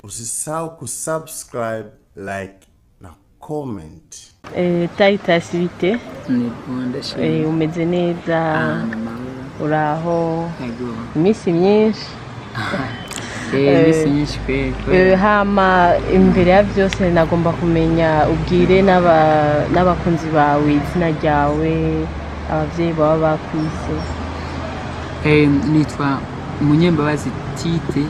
Usisahau kusubscribe, like na comment. Titus bite? Ni bonde Umeze neza? Uraho? Iminsi myinshi? Iminsi myinshi kweli. Hama imbere ya byose nagomba kumenya ubwire n'abakunzi bawe izina ryawe, abavyeyi baba bakwise. Nitwa Munyembabazi Tite.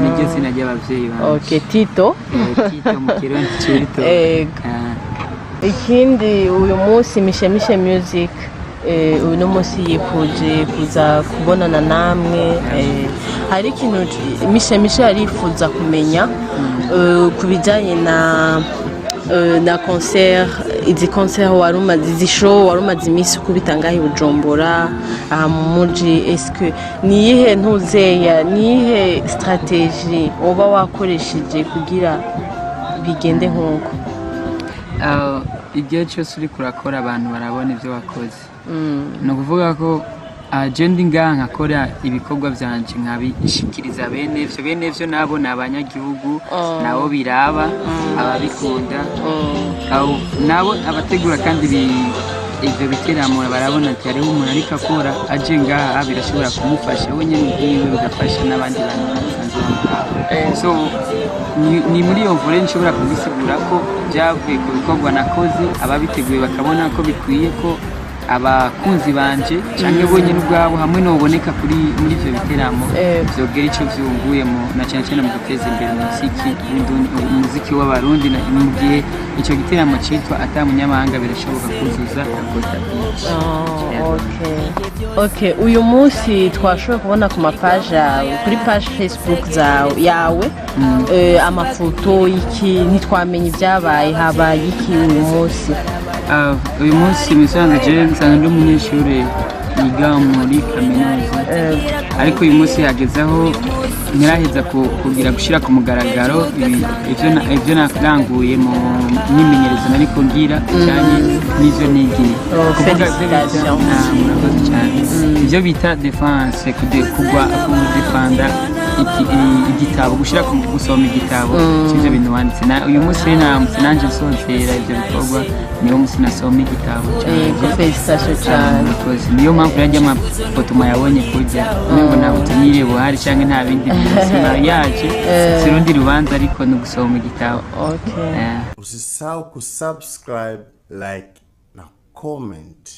Niryo zina ry'abavyeyi banje. Okay, Tito. Tito mu kirundi cito. Ikindi uyu munsi Mishemishe Music uno munsi yifuje kuza kubonana namwe, hari ikintu Mishemishe arifuza kumenya kubijanye na concert, izi concert izi show warumaze imisi kubitanga i Bujumbura mu muji. Est-ce que niyihe ntuzeya, niyihe strategie uba wakoresheje kugira bigende nkuko? Igihe cyose uri kurakora abantu barabona ibyo wakoze. Ni ukuvuga ko agenda ngaha nkakora ibikorwa byanje nkabishikiriza bene ivyo nabo ni abanyagihugu, nabo biraba ababikunda, nabo abategura kandi ivyo biteramo barabona ati hariho umuntu ariko akora aje ngaha birashobora kumufasha we nyene ubwiwe bigafasha n'abandi bantu basanzwe bamuhawe. So ni muri iyo mvure nshobora kubisigura ko byavuye ku bikorwa nakoze, ababiteguye bakabona ko bikwiye ko abakunzi banje canke bonyene ubwabo hamwe noboneka muri ivyo biteramo vyogera ico vyunguyemo, na cyane cyane mu guteza imbere umuziki w'abarundi mu gihe ico giteramo citwa ata munyamahanga birashoboka kuzuza akota byinshi. Okay, uyu munsi twashoboye kubona ku mapaje kuri page Facebook yawe amafoto y'iki, ntitwamenye ibyabaye, habaye iki uyu munsi? Uyu munsi misanze James ndi umunyeshuri yiga muri kaminuza, ariko uyu munsi yagezaho niraheza kugira gushira ku mugaragaro ivyo naranguye mu myimenyerezo nariko ngira cyane n'ivyo nigiye. Murakoze cyane. Ivyo bita defense kugwa kudefanda igitabo, gushira gusoma igitabo cy'ivyo bintu wanditse. Uyu munsi nanje nsozera ivyo bikorwa, niyo munsi nasoma igitabo cyane. Felicitation cyane. Niyo mpamvu yajya amafoto mayabonye kujya ngo ntabwo tunyiriye buhari cyangwa nta bindi yaje sirundi rubanza, ariko no gusoma igitabo. Usisahau kusubscribe, like na comment.